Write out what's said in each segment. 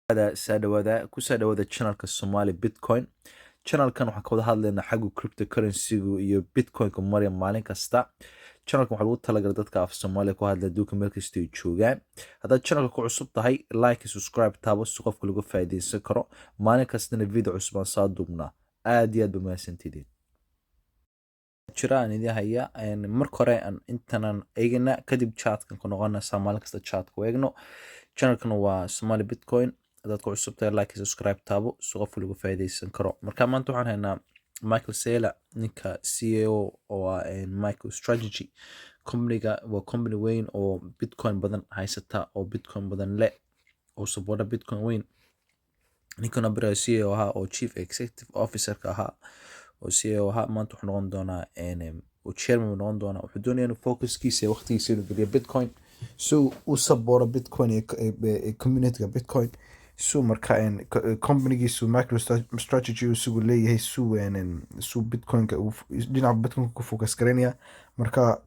Ku soo dhawaada channelka Somali Bitcoin. Channelkan waxaan ka wada hadlaynaa xagga cryptocurrency-gu iyo Bitcoin-ka maraya maalin kasta. Channelkan waxaa lagu talagalay dadka af Soomaaliya ku hadla adduunka meel kasta ay joogaan. Haddaad channelka ku cusub tahay, like iyo subscribe taabo si qofka lagu faa'iidaysan karo. Maalin kastana video cusub aan soo duubnaa. Aad iyo aad ba mahadsantidiin. Jiraan idin haya marka hore aan intanan eegina kadib chatkan ku noqonaysa maalin kasta chat ku eegno. Channelkan waa Somali Bitcoin. Haddaad ku cusub tahay like iyo subscribe taabo si qofka lagu faa'iidaysan karo. Marka maanta waxaan haynaa Michael Saylor, ninka CEO oo ah MicroStrategy. Company-ga waa company weyn oo Bitcoin badan haysata oo Bitcoin badan leh oo support Bitcoin weyn. Ninkana baro CEO ahaa oo Chief Executive Officer ka ahaa oo CEO ahaa maanta wuxuu noqon doonaa oo chairman noqon doonaa. Wuxuu doonayaa inuu focuskiisa waqtigiisa inuu geliyo Bitcoin so uu support Bitcoin iyo community-ga Bitcoin. So marka company-giisu MicroStrategy uu leeyahay suu Bitcoin-ka dhinaca Bitcoin-ka ku focus gareynaya. Marka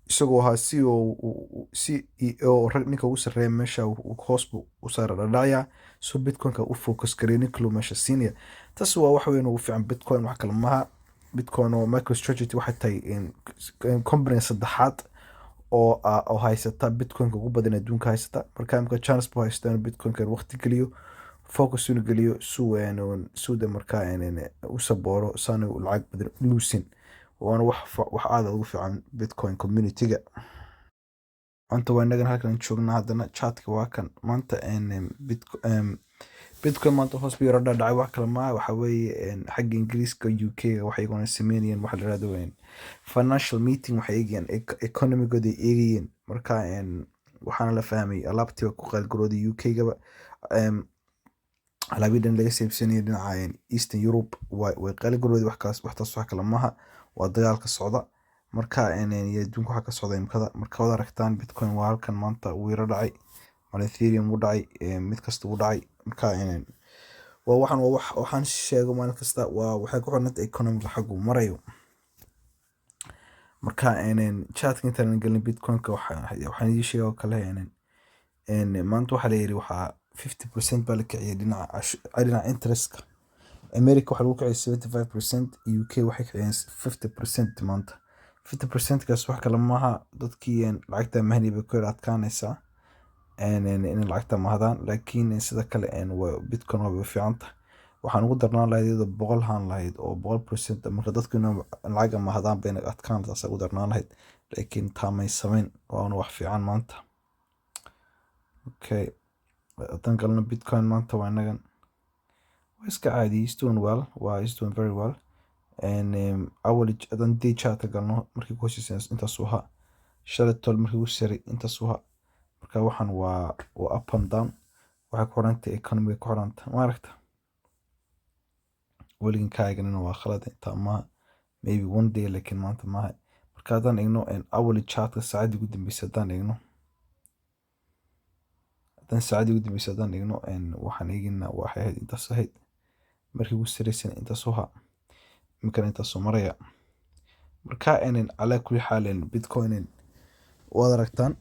isagoo ahaa CEO ninka ugu sarreeya meesha hoos buu u saaraya so Bitcoin-ka u focus gareeyo ninka loo meesha siinaya. Taas waa wax weyn ugu fiican Bitcoin wax kale maaha. Bitcoin oo MicroStrategy waxay tahay company saddexaad oo haysata Bitcoin-ka ugu badan adduunka haysata. Marka imka chance buu haystaa Bitcoin-ka waqti geliyo focus inu geliyo suuda marka u sabooro sana lacag badan loosin waana wax aad ugu fiican Bitcoin community-ga. Anta waa inagan halkan joognaa haddana chatka waa kan maanta Bitcoin maanta hoos buu dhacay wax kale maaha waxa weeye xagga Ingiriiska UK waxay iyagu sameeyeen waxa la yiraahdo financial meeting waxay eegayaan economy-gooda eegayeen. Marka waxaana la fahmay alaabtii ku qalgarooday UK-gaba alaabidan laga sameeyay dhinaca Eastern Europe way qalgarooday wax kale maaha waa dagaal ka socda. Marka adduunka waxa ka socda imkada marka wada aragtaan Bitcoin waa halkan maanta uu yara dhacay Ethereum uu dhacay mid kasta uu dhacay. Marka waxaan sheego maalin kasta waxay ku xirnaa economy-ga xaggu marayo. Marka chatkan intaan galin Bitcoin-ka waxaan idin sheego kale maanta waxa la yiri waxa 50% baa la kiciyay dhinaca interest-ka. America waxa lagu kiciyay 75%, UK waxay kiciyeen 50% maanta. 50% kaas wax kale maaha dadkii lacagta mahani bay ku adkaanaysaa in lacagta mahdaan laakiin sida kale Bitcoin waa fiican tahay. Waxaan ugu darnaan lahayd 100 haan lahayd oo 100% marka dadku lacag mahdaan bay adkaanaysaa ugu darnaan lahayd laakiin taamay sameyn waa wax fiican maanta. Okay tan kalena Bitcoin maanta waa inagan iska caadi is doing well is doing very well adan day chat galno markii ku heshiisay intaas waxa shalatol markii uu saray intaas waxa marka waxaan waa up and down waxa ku xirantay economy ku xirantay ma aragta waliin kaagana waa khalad taama maybe one day laakiin maanta ma marka adan igno awali chat saacadii ugu dambeysay adan igno waxaan eegnaa waxay ahayd intaas ahayd markii uu saraysan intaas waxa imkan intaas maraya. Marka ala kulli xaal Bitcoin wada aragtaan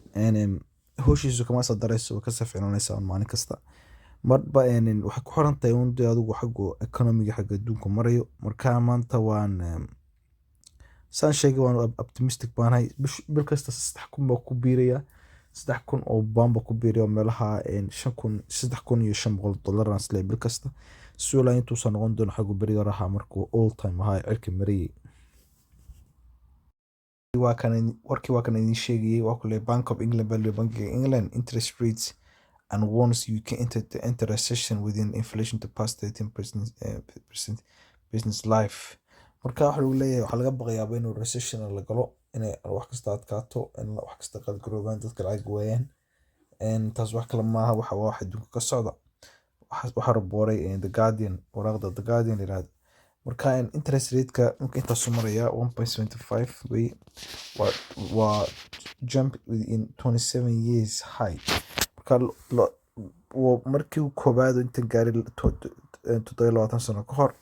howshiisu kama soo darayso ka safeynaysa maalin kasta marba waxa ku xirantay adigu xagga economy-ga xagga adduunka marayo. Marka maanta waan saan sheegay waan optimistic baanahay bil kasta 3,000 baa ku biiraya 3,000 oo bamba ku biiriyo meelaha 3,500 dollar aan isla bil kasta suula intuu soo noqon doono xagga bariga raha markuu all time ahaa cirka mariyay. Waa kan idin sheegay waa kulay Bank of England baa Bank of England interest rates and warns UK enter recession within inflation to past 13% business life. Marka waxa lagu leeyahay waxa laga baqayaa inuu recession la galo inay wax kasta adkaato in wax kasta qalgaroobaan dadka lacag waayaan taas wax kale maaha waxa adduunka ka socda waxa rabooray The Guardian waraqda The Guardian yiraahdo. Marka interest rate-ka inta soo maraya 1.75 way waa jump within 27 years high. Markii uu koobaad inta gaari 27 sano ka hor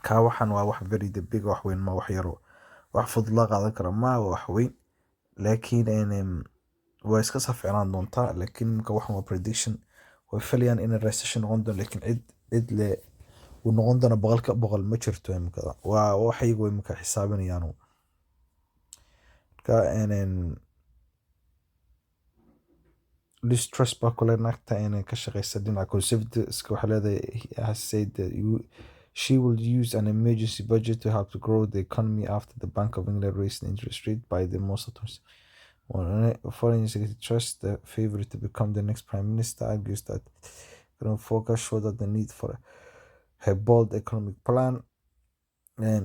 ka waxaan waa wax very big wax weyn ma wax yaro wax fudud la qaadan karo ma wax weyn laakiin way iska safiicnaan doontaa, laakiin marka waxan waa prediction. Way filayaan in recession noqon doono, laakiin cid le uu noqon doono boqolka boqol ma jirto imika. Waa waxay way imika xisaabinayaan. Marka Liz Truss baa kule naagta inay ka shaqeysa dhinaca conservativeska waxay leedahay has said that she will use an emergency budget to help to grow the economy after the Bank of England raised the interest rate by the most authorities. Foreign Secretary Truss, the favorite to become the next prime minister, argues that current focus showed that the need for a bold economic plan.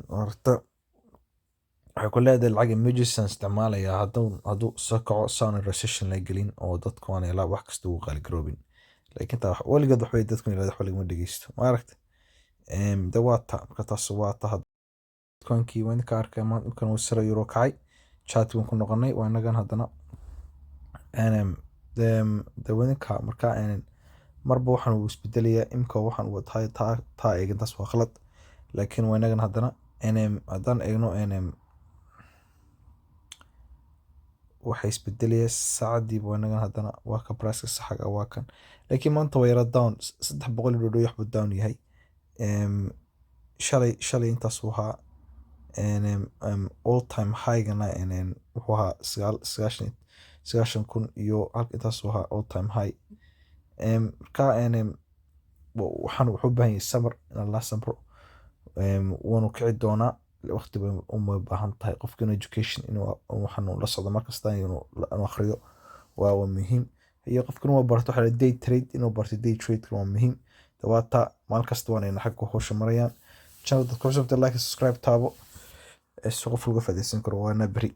Horta waxay ku leedahay lacag emergency isticmaalaya hadduu soo kaco saan recession la gelin oo dadku aan ilaa wax kasta ugu qaaligaroobin. laakiin taa weligeed waxbay dadku ilaa wax lagama dhegeysto ma aragta. dawaata marka taas waa ta bitcoinkii waan ka arkay markan uu sare euro kacay chat waan ku noqonay waa inagan haddana dawadinka marka marba waxaan uu isbedelayaa imka waxaan uu tahay taa eegantaas waa khalad. laakiin waa inagan haddana haddaan eegno waxay isbedelaya saacadiiba waa inagan haddana waa ka price saxaga waa kan. laakiin maanta waa yara down 300 dhoodho wax buu down yahay. shalay intaas waxa all time high gana wuxuu ahaa 90,000 iyo halka intaas waxa all time high. marka waxaan wuxuu baahan yahay samar in la sabro. waanu kici doonaa waqti bay uma baahan tahay qofka education inuu waxaan la socdo markasta inuu akhriyo waa muhiim. iyo qofka inuu barto waxa day trade inuu barto day trade waa muhiim. dawaata maal kasta waan xaq ku hawsha marayaan. channel dadka cusub like subscribe taabo. qof uga faa'iideysan karo waa nabri.